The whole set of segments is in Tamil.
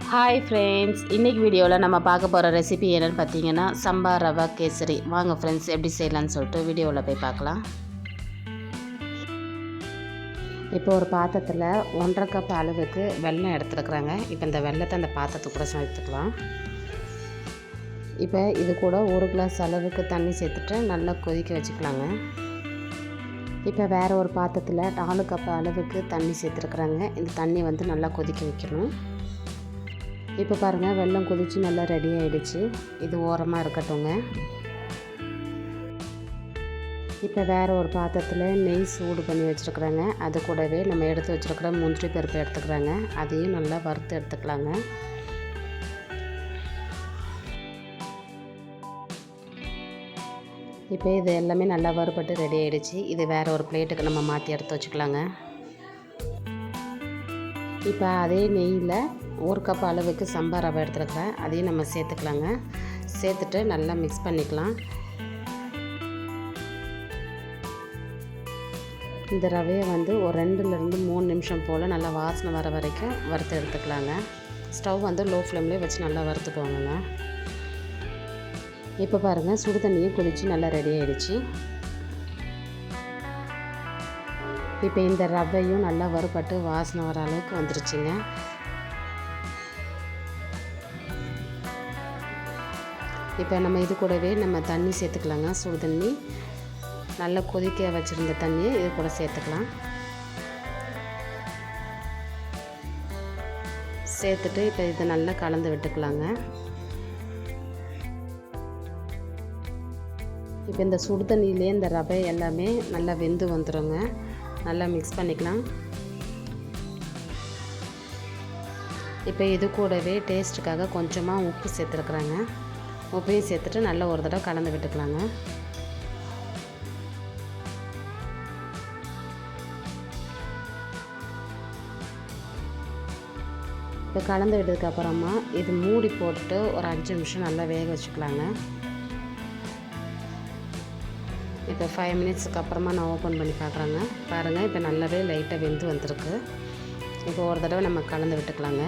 ஹாய் ஃப்ரெண்ட்ஸ், இன்றைக்கி வீடியோவில் நம்ம பார்க்க போகிற ரெசிபி என்னென்னு பார்த்தீங்கன்னா சம்பா ரவா கேசரி. வாங்க ஃப்ரெண்ட்ஸ், எப்படி செய்யலான்னு சொல்லிட்டு வீடியோவில் போய் பார்க்கலாம். இப்போ ஒரு பாத்திரத்தில் 1.5 கப் அளவுக்கு வெல்லம் எடுத்துருக்குறாங்க. இப்போ இந்த வெல்லத்தை அந்த பாத்திரத்துக்கு கூட சேர்த்துக்கலாம். இப்போ இது கூட 1 கிளாஸ் அளவுக்கு தண்ணி சேர்த்துட்டு நல்லா கொதிக்க வச்சுக்கலாங்க. இப்போ வேறு ஒரு பாத்திரத்தில் 4 கப் அளவுக்கு தண்ணி சேர்த்துருக்குறாங்க. இந்த தண்ணி வந்து நல்லா கொதிக்க வைக்கணும். இப்போ பாருங்கள், வெல்லம் கொதித்து நல்லா ரெடி ஆகிடுச்சு. இது ஓரமாக இருக்கட்டுங்க. இப்போ வேறு ஒரு பாத்திரத்தில் நெய் சூடு பண்ணி வச்சுருக்குறாங்க. அது கூடவே நம்ம எடுத்து வச்சுருக்கிற முந்திரி பருப்பு எடுத்துக்கிறாங்க. அதையும் நல்லா வறுத்து எடுத்துக்கலாங்க. இப்போ இது எல்லாமே நல்லா வறுபட்டு ரெடி ஆகிடுச்சு. இது வேறு ஒரு பிளேட்டுக்கு நம்ம மாற்றி எடுத்து வச்சுக்கலாங்க. இப்போ அதே நெய்யில் 1 கப் அளவுக்கு சம்பா ரவை எடுத்துருக்கிறேன். அதையும் நம்ம சேர்த்துக்கலாங்க. சேர்த்துட்டு நல்லா மிக்ஸ் பண்ணிக்கலாம். இந்த ரவையை வந்து ஒரு 2லேருந்து 3 நிமிஷம் போல் நல்லா வாசனை வர வரைக்கும் வறுத்து எடுத்துக்கலாங்க. ஸ்டவ் வந்து லோ ஃப்ளேம்லேயே வச்சு நல்லா வறுத்துக்குவாங்க. இப்போ பாருங்கள், சுடு தண்ணியும் கொதித்து நல்லா ரெடி ஆகிடுச்சு. இப்போ இந்த ரவையும் நல்லா வறுபட்டு வாசனை வர அளவுக்கு வந்துருச்சுங்க. இப்போ நம்ம இது கூடவே நம்ம தண்ணி சேர்த்துக்கலாங்க. சுடு தண்ணி நல்லா கொதிக்க வச்சுருந்த தண்ணியை இது கூட சேர்த்துக்கலாம். சேர்த்துட்டு இப்போ இதை நல்லா கலந்து விட்டுக்கலாங்க. இப்போ இந்த சுடு தண்ணியிலே இந்த ரவை எல்லாமே நல்லா வெந்து வந்துடுங்க. நல்லா மிக்ஸ் பண்ணிக்கலாம். இப்போ இது கூடவே டேஸ்ட்டுக்காக கொஞ்சமாக உப்பு சேர்த்துருக்குறாங்க. உப்பையும் சேர்த்துட்டு நல்லா ஒரு தடவை கலந்து விட்டுக்கலாங்க. இப்போ கலந்து விட்டதுக்கப்புறமா இது மூடி போட்டுட்டு ஒரு 5 நிமிஷம் நல்லா வேக வச்சுக்கலாங்க. இப்போ 5 மினிட்ஸுக்கு அப்புறமா நான் ஓப்பன் பண்ணி பார்க்குறேங்க. பாருங்கள், இப்போ நல்லாவே லைட்டாக வெந்து வந்திருக்கு. இப்போ ஒரு தடவை நம்ம கலந்து விட்டுக்கலாங்க.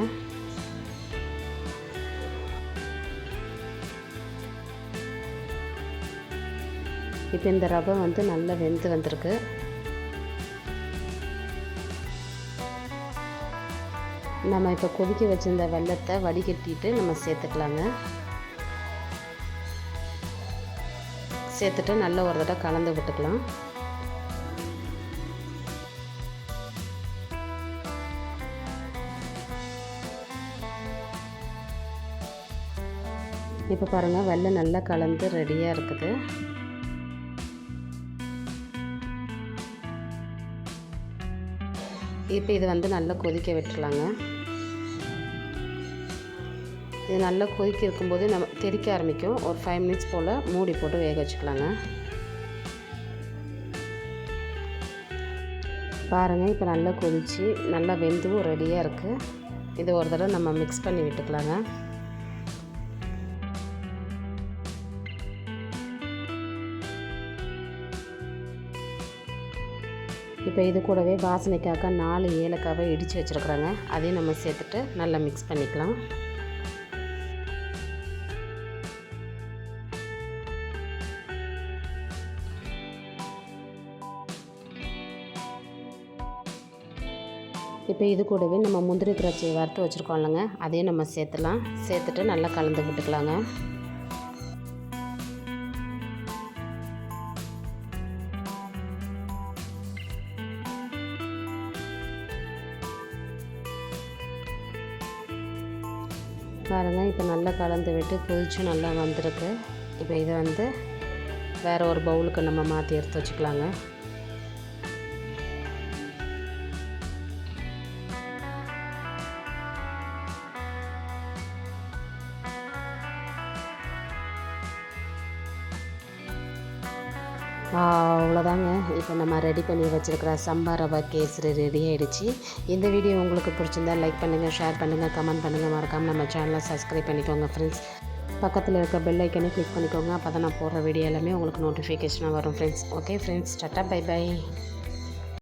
இப்போ இந்த ரவை வந்து நல்லா வெந்து வந்திருக்கு. நம்ம இப்போ கொதிக்க வச்சிருந்த வெல்லத்தை வடிகட்டிட்டு நம்ம சேர்த்துக்கலாங்க. சேர்த்துட்டு நல்லா ஒரு தடவை கலந்து விட்டுக்கலாம். இப்போ பாருங்கள், வெல்லம் நல்லா கலந்து ரெடியாக இருக்குது. இப்போ இது வந்து நல்லா கொதிக்க விட்டுலாங்க. இது நல்லா கொதிக்க இருக்கும்போது நம்ம தெறிக்க ஆரம்பிக்கும். ஒரு 5 மினிட்ஸ் போல் மூடி போட்டு வேக வச்சுக்கலாங்க. பாருங்கள், இப்போ நல்லா கொதித்து நல்லா வெந்தும் ரெடியாக இருக்குது. இது ஒரு தடவை நம்ம மிக்ஸ் பண்ணி விட்டுக்கலாங்க. இப்போ இது கூடவே வாசனைக்காக 4 ஏலக்காவை இடித்து வச்சுருக்குறாங்க. அதையும் நம்ம சேர்த்துட்டு நல்லா மிக்ஸ் பண்ணிக்கலாம். இப்போ இது கூடவே நம்ம முந்திரி திராட்சையை வறுத்து வச்சுருக்கோம் இல்லைங்க, அதையும் நம்ம சேர்த்துலாம். சேர்த்துட்டு நல்லா கலந்து விட்டுக்கலாங்க. பாருங்கள், இப்போ நல்லா கலந்து விட்டு கொதிச்சு நல்லா வந்திருக்கு. இப்போ இதை வந்து வேறு ஒரு பவுலுக்கு நம்ம மாற்றி எடுத்து வச்சுக்கலாங்க. அவ்வளோதாங்க. இப்போ நம்ம ரெடி பண்ணி வச்சுருக்கிற சம்பா ரவா கேசரி ரெடி ஆகிடுச்சு. இந்த வீடியோ உங்களுக்கு பிடிச்சிருந்தா லைக் பண்ணுங்கள், ஷேர் பண்ணுங்கள், கமெண்ட் பண்ணுங்கள். மறக்காமல் நம்ம சேனலை சப்ஸ்கிரைப் பண்ணிக்கோங்க ஃப்ரெண்ட்ஸ். பக்கத்தில் இருக்க பெல் ஐக்கனை கிளிக் பண்ணிக்கோங்க. அப்போ தான் நான் போடுற வீடியோ எல்லாமே உங்களுக்கு நோட்டிஃபிகேஷனாக வரும் friends. Okay friends, tata, bye by.